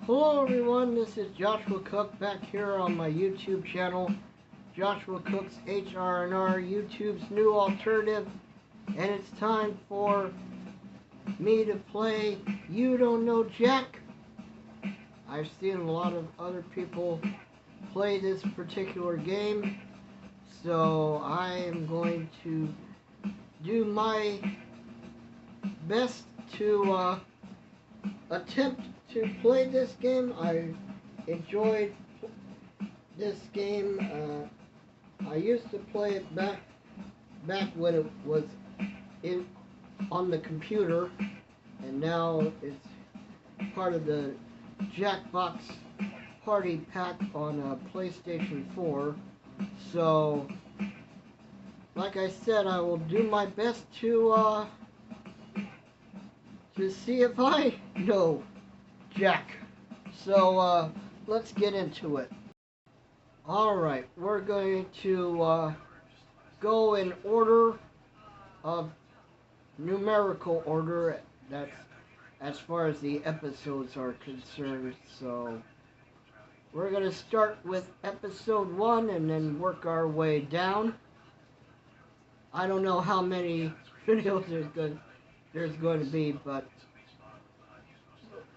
Hello everyone, this is Joshua Cook back here on my YouTube channel, Joshua Cook's HR&R, YouTube's new alternative, and it's time for me to play You Don't Know Jack. I've seen a lot of other people play this particular game, so I am going to do my best to attempt to play this game. I enjoyed this game. I used to play it back when it was on the computer, and now it's part of the Jackbox Party Pack on PlayStation 4. So, like I said, I will do my best to see if I know Jack. So, let's get into it. Alright, we're going to go in order of numerical order. That's as far as the episodes are concerned. So, we're going to start with episode 1 and then work our way down. I don't know how many videos there's going to be, but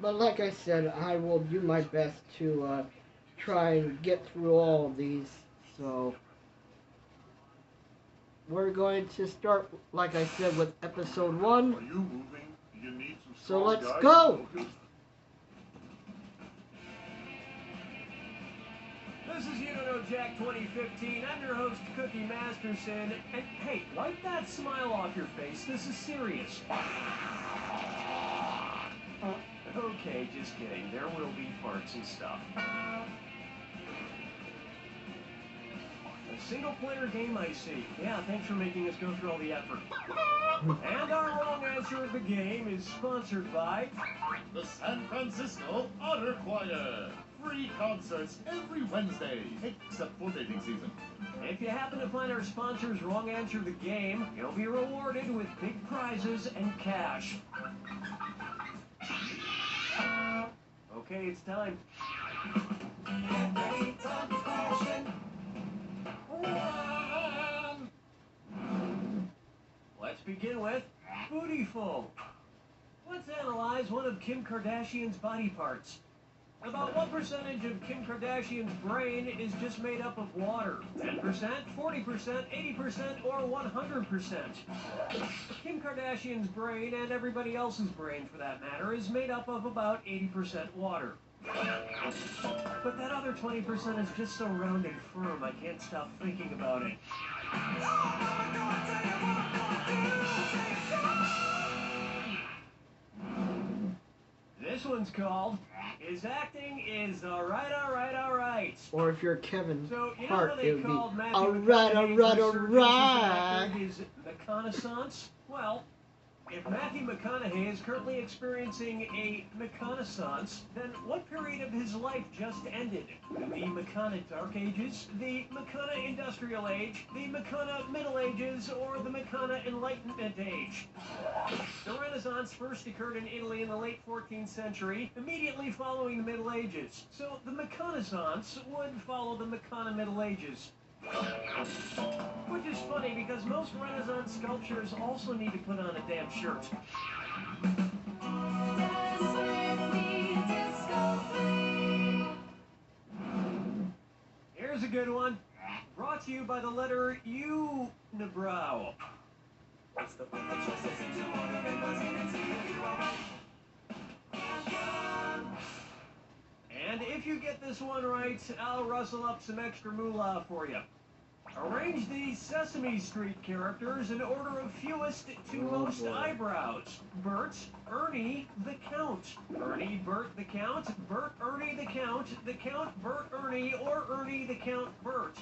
like I said, I will do my best to try and get through all of these. So we're going to start, like I said, with episode 1. Are you moving? You need some So strong let's guys go! to focus. This is You Don't Know Jack 2015. I'm your host, Cookie Masterson. And hey, wipe that smile off your face. This is serious. Okay, just kidding. There will be farts and stuff. A single-player game, I see. Yeah, thanks for making us go through all the effort. And our wrong answer of the game is sponsored by The San Francisco Honor Choir. Free concerts every Wednesday, except for dating season. If you happen to find our sponsor's wrong answer of the game, you'll be rewarded with big prizes and cash. Okay, it's time. Let's begin with Bootyful. Let's analyze one of Kim Kardashian's body parts. About what percentage of Kim Kardashian's brain is just made up of water? 10%, 40%, 80%, or 100%? Kim Kardashian's brain, and everybody else's brain for that matter, is made up of about 80% water. But that other 20% is just so round and firm, I can't stop thinking about it. This one's called His Acting Is Alright, Alright, Alright. Or if you're Kevin So, you know Hart, how it they would be called Matthew alright, McConaughey's alright, resurgence as an alright. actor his reconnaissance? Well, if Matthew McConaughey is currently experiencing a reconnaissance, then what period of his life just ended? The McCona Dark Ages, the McCona Industrial Age, the McCona Middle Ages, or the McCona Enlightenment Age? The Renaissance first occurred in Italy in the late 14th century, immediately following the Middle Ages. So the McConaissance would follow the McCona Middle Ages. Which is funny because most Renaissance sculptures also need to put on a damn shirt. Here's a good one. Brought to you by the letter U, Unibrow. And if you get this one right, I'll rustle up some extra moolah for you. Arrange these Sesame Street characters in order of fewest to most eyebrows. Bert, Ernie, the Count. Ernie, Bert, the Count. Bert, Ernie, the Count. The Count, Bert, Ernie, or Ernie, the Count, Bert.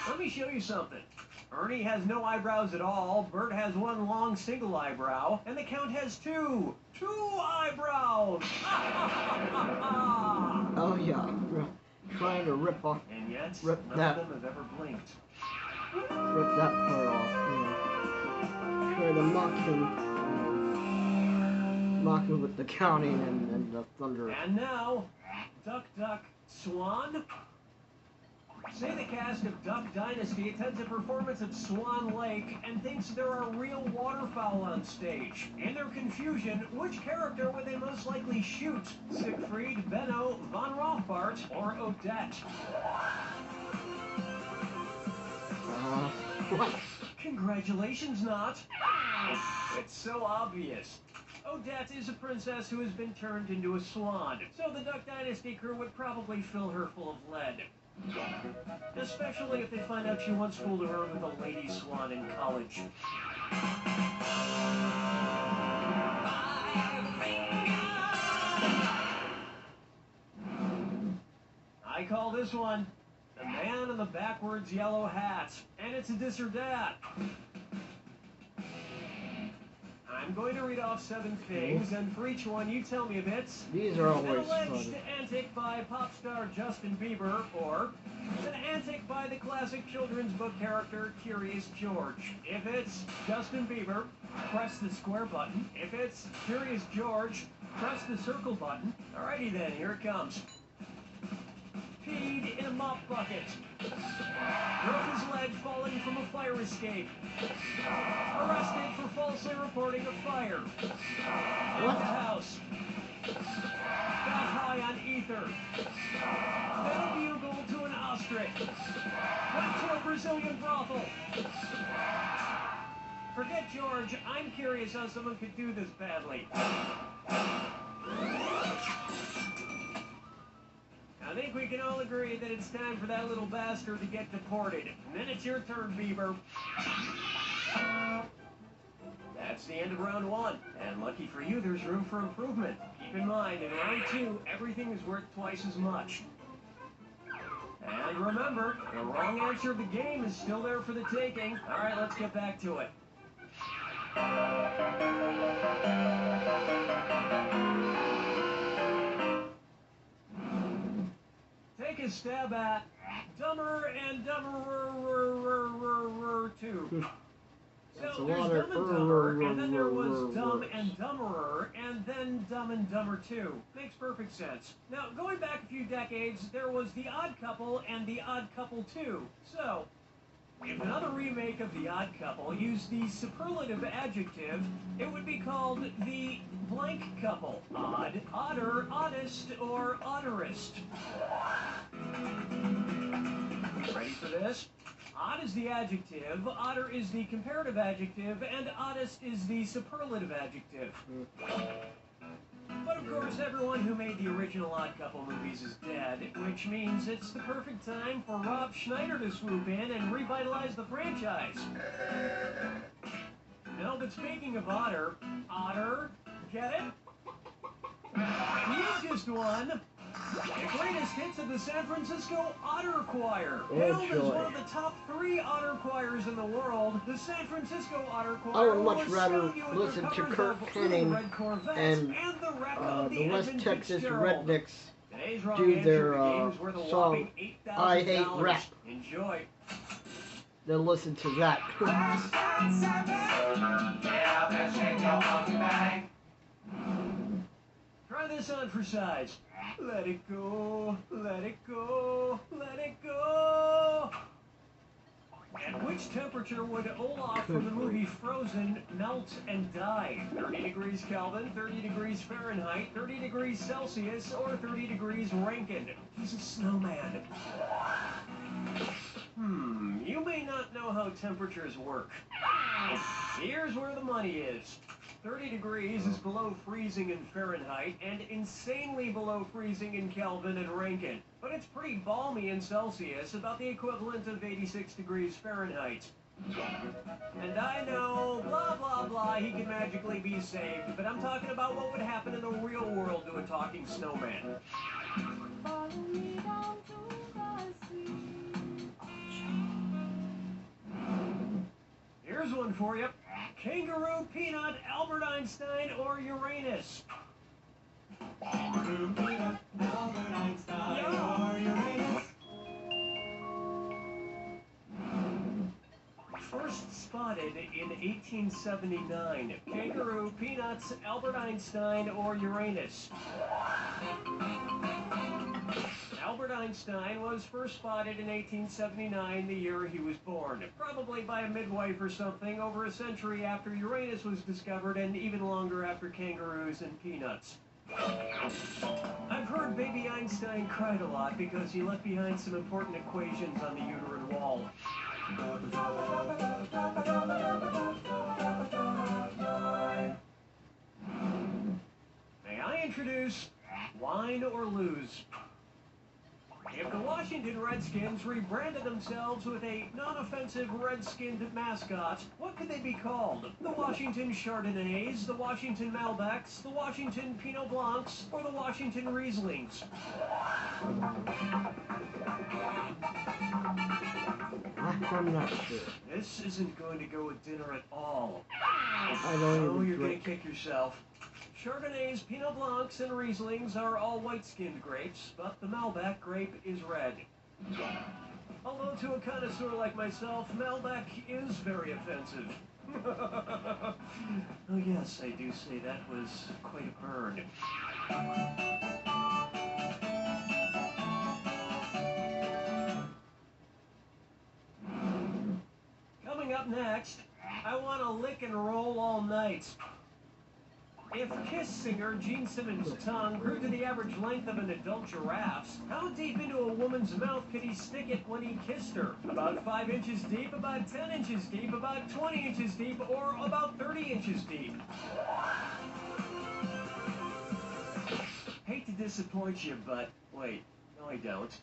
Let me show you something. Ernie has no eyebrows at all, Bert has one long single eyebrow, and the Count has two eyebrows! Oh yeah, trying to rip And yet, Rip none that. of them have ever blinked. that part off. Yeah. to mock him with the counting and the thunder. And now, Duck Duck Swan. Say the cast of Duck Dynasty attends a performance at Swan Lake and thinks there are real waterfowl on stage. In their confusion, which character would they most likely shoot? Siegfried, Benno, Von Rothbart, or Odette? What? Congratulations, not. It's so obvious. Odette is a princess who has been turned into a swan, so the Duck Dynasty crew would probably fill her full of lead. Especially if they find out she once fooled around with a lady swan in college. I call this one The Man in the Backwards Yellow Hat, and it's a dis or dat. I'm going to read off 7 things, and for each one, you tell me if it's These are an always alleged fun. antic by pop star Justin Bieber, or an antic by the classic children's book character Curious George. If it's Justin Bieber, press the square button. If it's Curious George, press the circle button. Alrighty then, here it comes. Peed in a mop bucket. Broke his leg falling from a fire escape. Arrested for falsely reporting a fire. Bought a house. Got high on ether. Fed a bugle to an ostrich. Went to a Brazilian brothel. Forget George, I'm curious how someone could do this badly. I think we can all agree that it's time for that little bastard to get deported. And then it's your turn, Bieber. That's the end of round 1. And lucky for you, there's room for improvement. Keep in mind, in round 2, everything is worth twice as much. And remember, the wrong answer of the game is still there for the taking. All right, let's get back to it. Take a stab at Dumber and Dumberer 2. That's So a there's lot Dumb of and Dumber, and then there was words. Dumb and Dumberer, and then Dumb and Dumber 2. Makes perfect sense. Now, going back a few decades, there was The Odd Couple and The Odd Couple 2. So, if another remake of The Odd Couple used the superlative adjective, it would be called The Blank Couple. Odd, odder, oddest, or odderest. Ready for this? Odd is the adjective, odder is the comparative adjective, and oddest is the superlative adjective. But of course, everyone who made the original Odd Couple movies is dead, which means it's the perfect time for Rob Schneider to swoop in and revitalize the franchise. No, but speaking of otter, get it? The easiest one. The greatest hits of the San Francisco Otter Choir. Hailed as one of the top 3 otter choirs in the world, the San Francisco Otter Choir I would much will rather astound you with listen their to covers Kurt of Little Hennig Red Corvette and the wreck of the West Edmund Texas Fitzgerald. Rednecks Today's wrong do answer their to the game's worth a song, whopping I Hate $8,000. Rap. Enjoy. Then listen to that. Try this on for size. Let it go, let it go, let it go. At which temperature would Olaf from the movie Frozen melt and die? 30 degrees Kelvin, 30 degrees Fahrenheit, 30 degrees Celsius, or 30 degrees Rankine? He's a snowman. You may not know how temperatures work. Here's where the money is. 30 degrees is below freezing in Fahrenheit and insanely below freezing in Kelvin and Rankine. But it's pretty balmy in Celsius, about the equivalent of 86 degrees Fahrenheit. And I know, blah, blah, blah, he can magically be saved, but I'm talking about what would happen in the real world to a talking snowman. Here's one for you. Kangaroo, Peanut, Albert Einstein, or Uranus? Kangaroo, Peanut, Albert Einstein, or Uranus. first spotted in 1879? Kangaroo, Peanuts, Albert Einstein, or Uranus? Albert Einstein was first spotted in 1879, the year he was born. Probably by a midwife or something, over a century after Uranus was discovered and even longer after kangaroos and peanuts. I've heard baby Einstein cried a lot because he left behind some important equations on the uterine wall. May I introduce Wine or Lose? If the Washington Redskins rebranded themselves with a non-offensive red-skinned mascot, what could they be called? The Washington Chardonnays, the Washington Malbecs, the Washington Pinot Blancs, or the Washington Rieslings? I'm not sure. This isn't going to go with dinner at all. I don't Oh, even you're going drink. to kick yourself. Chardonnays, Pinot Blancs, and Rieslings are all white-skinned grapes, but the Malbec grape is red. Although to a connoisseur like myself, Malbec is very offensive. Oh yes, I do say that was quite a burn. Coming up next, I want to lick and roll all night. If Kiss singer Gene Simmons' tongue grew to the average length of an adult giraffe's, how deep into a woman's mouth could he stick it when he kissed her? About 5 inches deep, about 10 inches deep, about 20 inches deep, or about 30 inches deep? Hate to disappoint you, but wait, no I don't.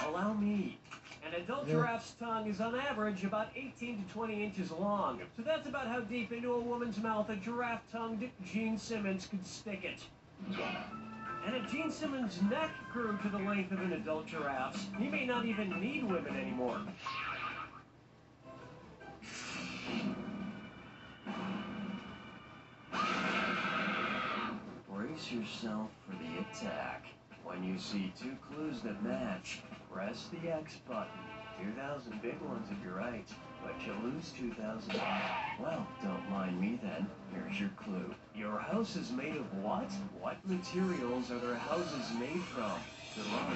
Allow me. An adult giraffe's tongue is on average about 18 to 20 inches long. So that's about how deep into a woman's mouth a giraffe-tongued Gene Simmons could stick it. And if Gene Simmons' neck grew to the length of an adult giraffe's, he may not even need women anymore. Brace yourself for the attack. When you see two clues that match, press the X button. 2,000 big ones if you're right, but you lose 2,000. Well, don't mind me then. Here's your clue. Your house is made of what? What materials are their houses made from? Good luck.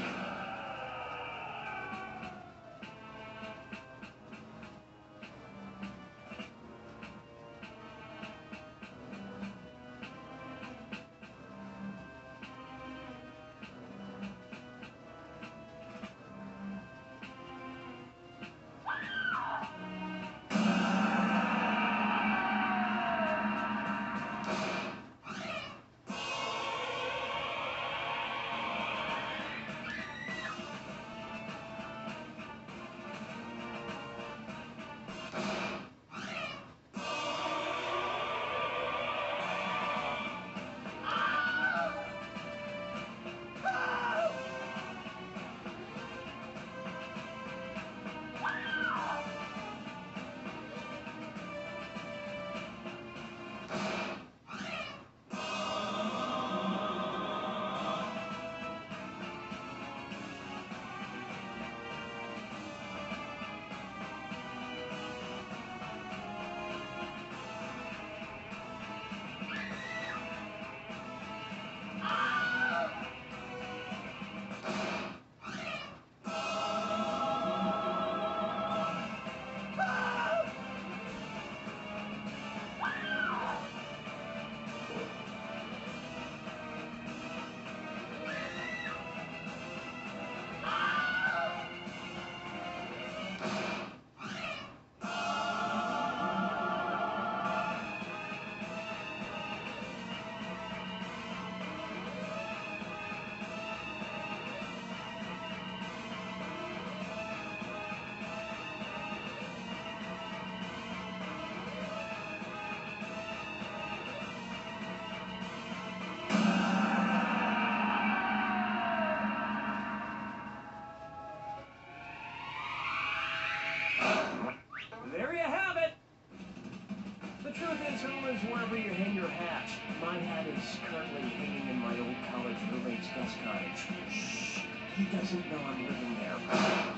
Wherever you hang your hat. My hat is currently hanging in my old college roommate's guest cottage. Shh, he doesn't know I'm living there.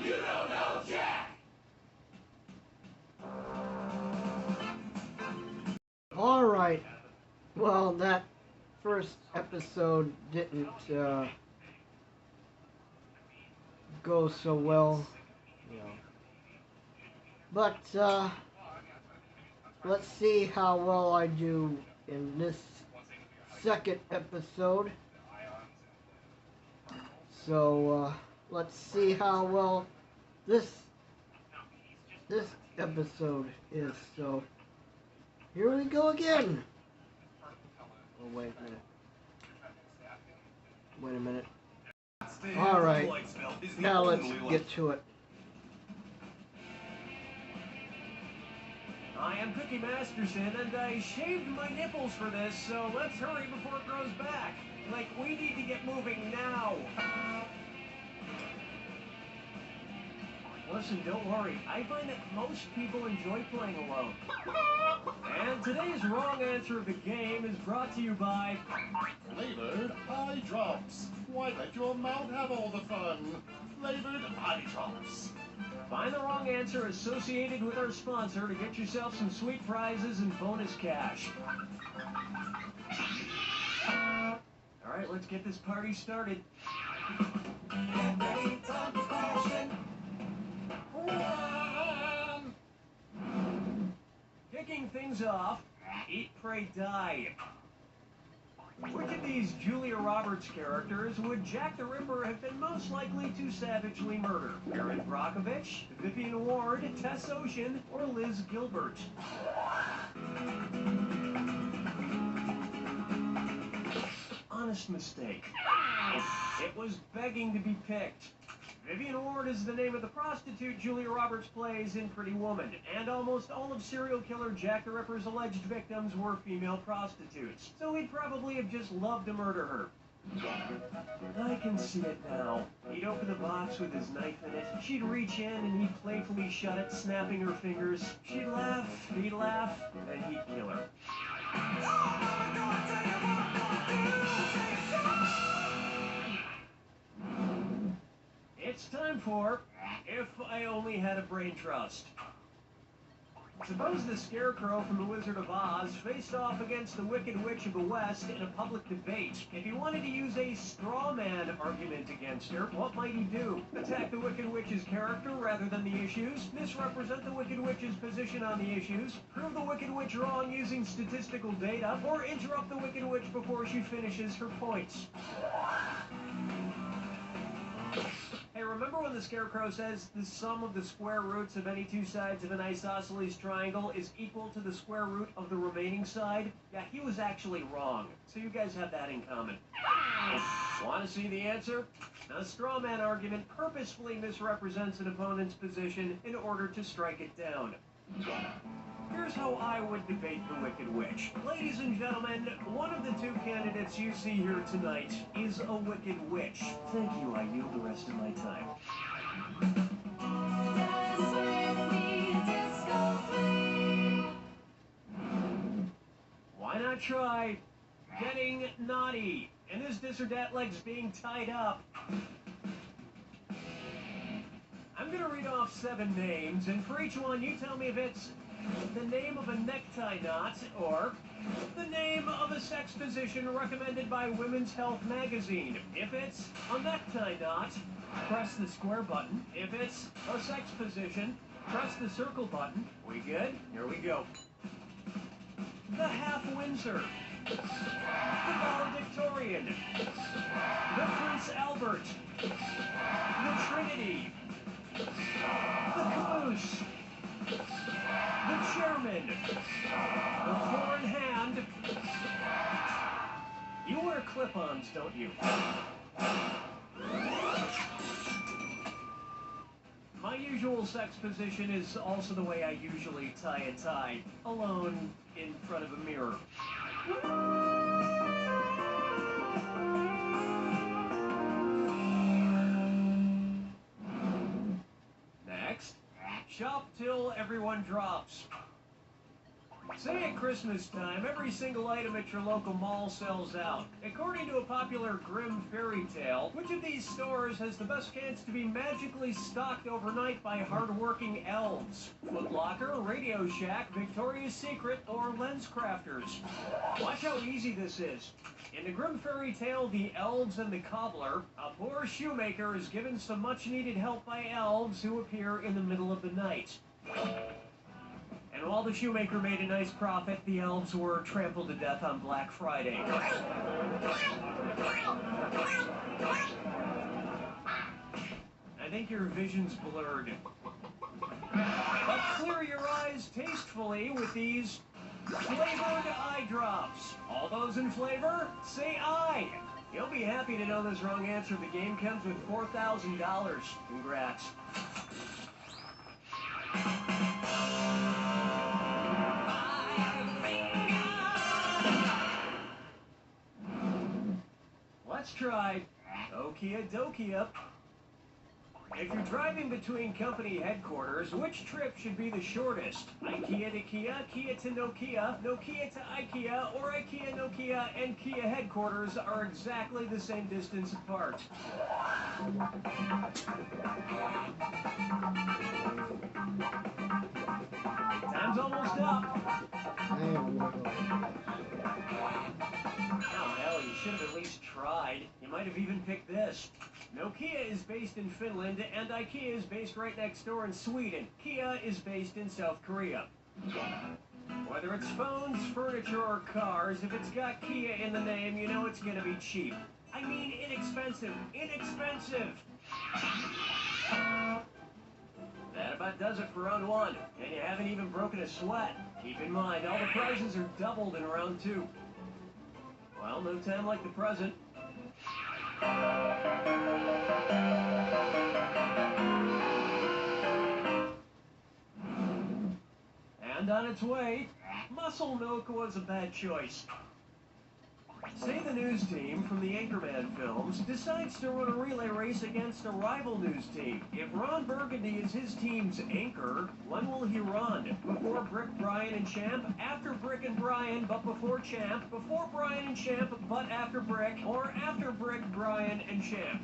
You don't know Jack! Well, that first episode didn't go so well, you know. But let's see how well I do in this second episode. So let's see how well this episode is. So here we go again. Oh, wait a minute. Wait a minute. All right. Now let's get to it. I am Cookie Masterson, and I shaved my nipples for this, so let's hurry before it grows back. Like, we need to get moving now. Listen, don't worry. I find that most people enjoy playing alone. And today's wrong answer of the game is brought to you by Flavored eye drops. Why let your mouth have all the fun? Flavored eye drops. Find the wrong answer associated with our sponsor to get yourself some sweet prizes and bonus cash. All right, let's get this party started. Get ready to passion. Kicking things off, Eat, Pray, Die. Which of these Julia Roberts characters would Jack the Ripper have been most likely to savagely murder? Erin Brockovich, Vivian Ward, Tess Ocean, or Liz Gilbert? Honest mistake. It was begging to be picked. Vivian Ward is the name of the prostitute Julia Roberts plays in Pretty Woman, and almost all of serial killer Jack the Ripper's alleged victims were female prostitutes, so he'd probably have just loved to murder her. I can see it now. He'd open the box with his knife in it, she'd reach in and he'd playfully shut it, snapping her fingers. She'd laugh, he'd laugh, and he'd kill her. It's time for If I Only Had a Brain Trust. Suppose the Scarecrow from The Wizard of Oz faced off against the Wicked Witch of the West in a public debate. If he wanted to use a straw man argument against her, what might he do? Attack the Wicked Witch's character rather than the issues? Misrepresent the Wicked Witch's position on the issues? Prove the Wicked Witch wrong using statistical data? Or interrupt the Wicked Witch before she finishes her points? Hey, remember when the Scarecrow says the sum of the square roots of any two sides of an isosceles triangle is equal to the square root of the remaining side? Yeah, he was actually wrong. So you guys have that in common. Want to see the answer? A straw man argument purposefully misrepresents an opponent's position in order to strike it down. Here's how I would debate the Wicked Witch. Ladies and gentlemen, one of the two candidates you see here tonight is a Wicked Witch. Thank you, I yield the rest of my time. Why not try getting naughty? And this dis or dat leg's being tied up. I'm gonna read off 7 names, and for each one you tell me if it's the name of a necktie knot, or the name of a sex position recommended by Women's Health magazine. If it's a necktie knot, press the square button. If it's a sex position, press the circle button. We good? Here we go. The Half Windsor. The Valedictorian. The Prince Albert. The Trinity. The Caboose. The Chairman. The Four in Hand. You wear clip-ons, don't you? My usual sex position is also the way I usually tie a tie, alone in front of a mirror. Next, shop till everyone drops. Say at Christmas time, every single item at your local mall sells out. According to a popular Grimm fairy tale, which of these stores has the best chance to be magically stocked overnight by hardworking elves? Foot Locker, Radio Shack, Victoria's Secret, or Lens Crafters? Watch how easy this is. In the Grimm fairy tale, The Elves and the Cobbler, a poor shoemaker is given some much-needed help by elves who appear in the middle of the night. And while the shoemaker made a nice profit, the elves were trampled to death on Black Friday. I think your vision's blurred. But clear your eyes tastefully with these flavored eye drops. All those in flavor, say aye. You'll be happy to know this wrong answer. The game comes with $4,000. Congrats. Let's try Okia Dokia. If you're driving between company headquarters, which trip should be the shortest? IKEA to Kia, Kia to Nokia, Nokia to IKEA, or IKEA, Nokia, and Kia headquarters are exactly the same distance apart. Time's almost up. Oh, hell, you should have at least tried. You might have even picked this. Nokia is based in Finland, and IKEA is based right next door in Sweden. Kia is based in South Korea. Whether it's phones, furniture, or cars, if it's got Kia in the name, you know it's gonna be cheap. I mean inexpensive. Inexpensive! That about does it for round one, and you haven't even broken a sweat. Keep in mind, all the prizes are doubled in round two. Well, no time like the present. And on its way, Muscle Milk was a bad choice. Say the news team from the Anchorman films decides to run a relay race against a rival news team. If Ron Burgundy is his team's anchor, when will he run? Before Brick, Brian, and Champ? After Brick and Brian, but before Champ? Before Brian and Champ, but after Brick? Or after Brick, Brian, and Champ?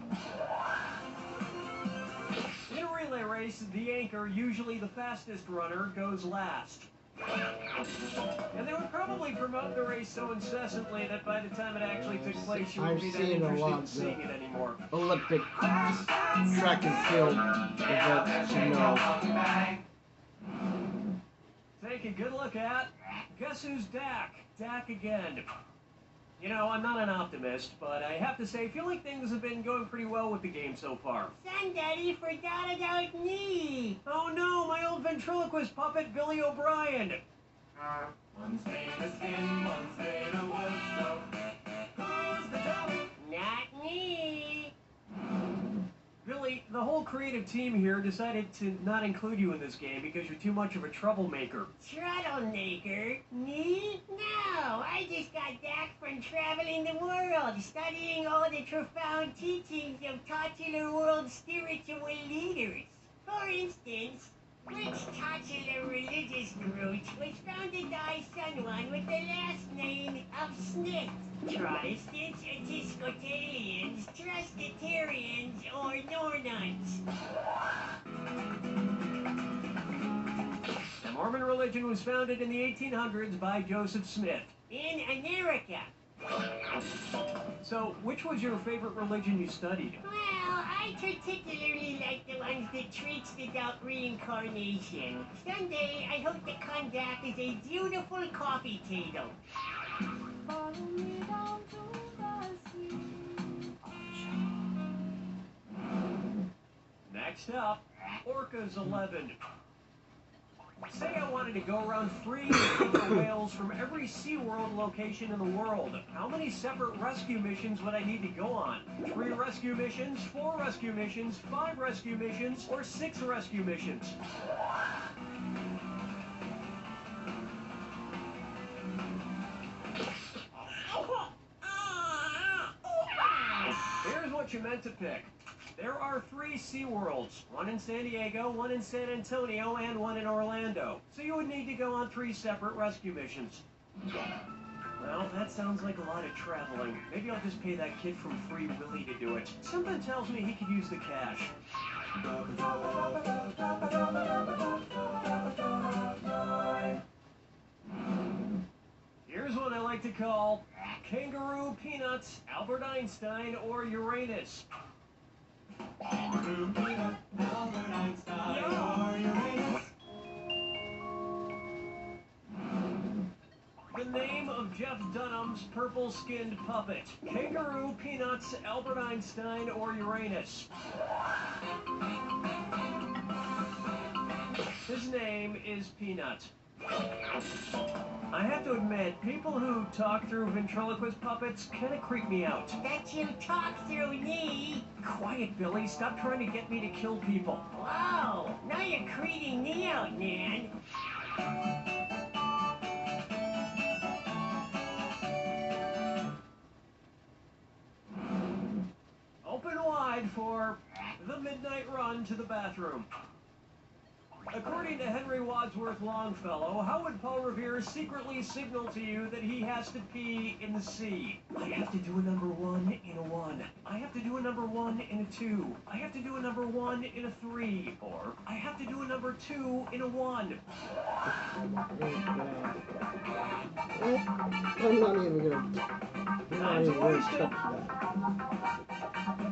In a relay race, the anchor, usually the fastest runner, goes last. And they would probably promote the race so incessantly that by the time it actually took place, you wouldn't be that interested in seeing it anymore. Olympic track and field events, you know. Take a good look at, guess who's Dak? Dak again. You know, I'm not an optimist, but I have to say, I feel like things have been going pretty well with the game so far. Son, Daddy forgot about me. Oh no, my old ventriloquist puppet, Billy O'Brien. One's famous in, one's made of wood, so who's the devil? Not me. Billy, the whole creative team here decided to not include you in this game because you're too much of a troublemaker. Troublemaker? Me? No, I just got back from traveling the world, studying all the profound teachings of titular world spiritual leaders. For instance, which titular religious group was founded by someone with the last name of Smith? Protestants, Episcopalians, Trustitarians, or Nornuns? The Mormon religion was founded in the 1800s by Joseph Smith. In America. So, which was your favorite religion you studied? Well, I particularly like the ones that treats about reincarnation. Someday, I hope to come back as a beautiful coffee table. Follow me down to the sea. Next up, Orcas 11. Say I wanted to go around free killer whales from every SeaWorld location in the world. How many separate rescue missions would I need to go on? 3 rescue missions, 4 rescue missions, 5 rescue missions, or 6 rescue missions? Here's what you meant to pick. There are 3 SeaWorlds, one in San Diego, one in San Antonio, and one in Orlando. So you would need to go on 3 separate rescue missions. Well, that sounds like a lot of traveling. Maybe I'll just pay that kid from Free Willy to do it. Something tells me he could use the cash. Here's one I like to call Kangaroo, Peanuts, Albert Einstein, or Uranus. Kangaroo, Peanut, Albert Einstein, or Uranus. The name of Jeff Dunham's purple-skinned puppet. Kangaroo, Peanuts, Albert Einstein, or Uranus. His name is Peanut. I have to admit, people who talk through ventriloquist puppets kind of creep me out. That you talk through me. Quiet, Billy. Stop trying to get me to kill people. Whoa, now you're creeping me out, man. Open wide for the midnight run to the bathroom. According to Henry Wadsworth Longfellow, how would Paul Revere secretly signal to you that he has to pee in the sea? I have to do a number 1 in a 1. I have to do a number 1 in a 2. I have to do a number 1 in a 3. Or I have to do a number 2 in a 1. I'm not even gonna touch that.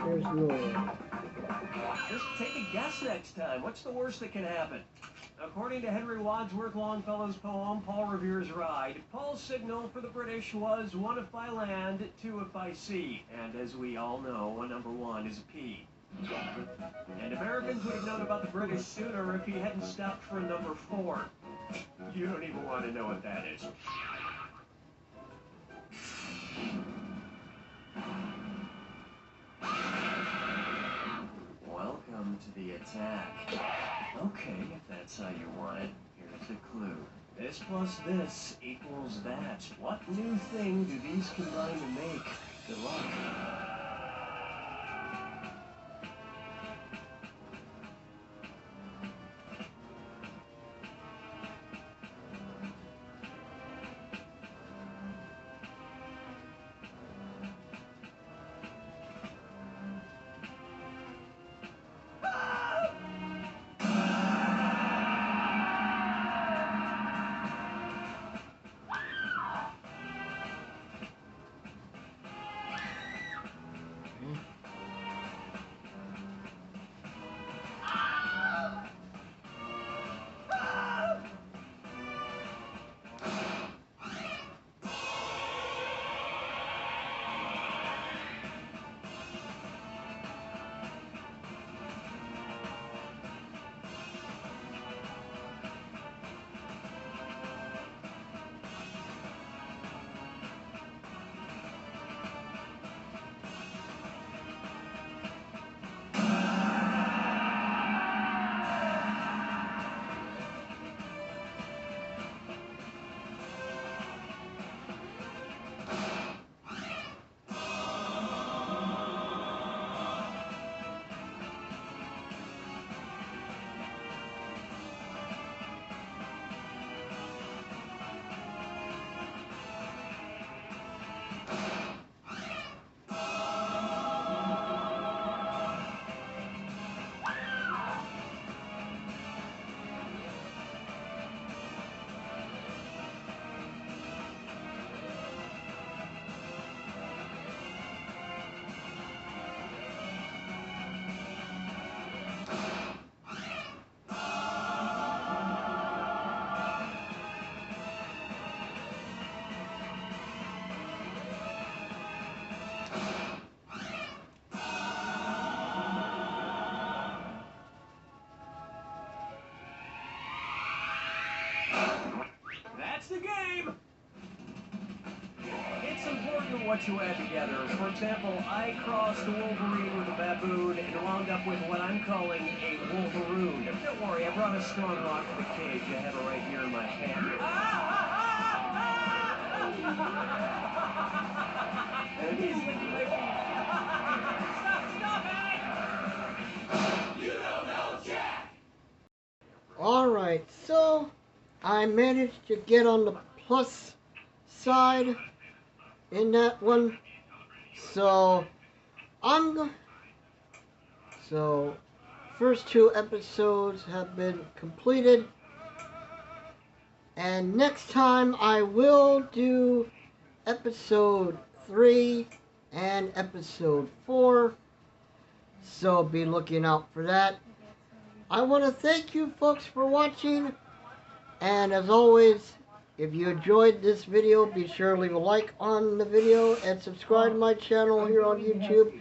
There's no way. Just take a guess next time. What's the worst that can happen? According to Henry Wadsworth Longfellow's poem, Paul Revere's Ride, Paul's signal for the British was 1 if by land, 2 if by sea. And as we all know, a number 1 is a P. And Americans would have known about the British sooner if he hadn't stopped for a number 4. You don't even want to know what that is. Welcome to the attack. Okay, if that's how you want it, here's the clue. This plus this equals that. What new thing do these combine to make? Good luck. The game! It's important what you add together. For example, I crossed a Wolverine with a baboon and wound up with what I'm calling a Wolveroon. Don't worry, I brought a strong rock to the cage. I have it right here in my hand. And he's stop it! I managed to get on the plus side in that one. So first 2 episodes have been completed, and next time I will do episode 3 and episode 4, so be looking out for that. I want to thank you folks for watching, and as always, if you enjoyed this video, be sure to leave a like on the video and subscribe to my channel here on YouTube,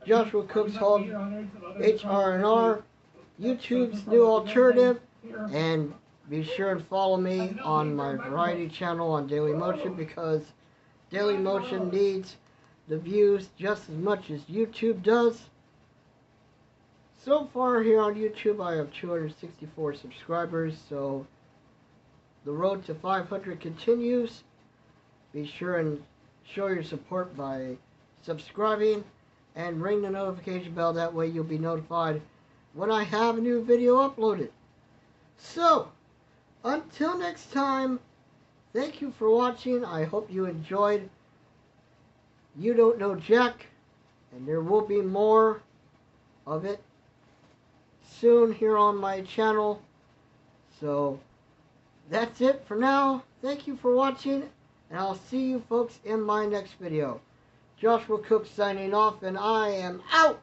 Joshua Cooks Hall HR&R, YouTube's new alternative, and be sure and follow me on my variety channel on Dailymotion, because Dailymotion needs the views just as much as YouTube does. So far here on YouTube, I have 264 subscribers, so the road to 500 continues. Be sure and show your support by subscribing and ring the notification bell. That way you'll be notified when I have a new video uploaded. So, until next time, thank you for watching. I hope you enjoyed You Don't Know Jack, and there will be more of it soon here on my channel. So, that's it for now. Thank you for watching, and I'll see you folks in my next video. Joshua Cook signing off, and I am out.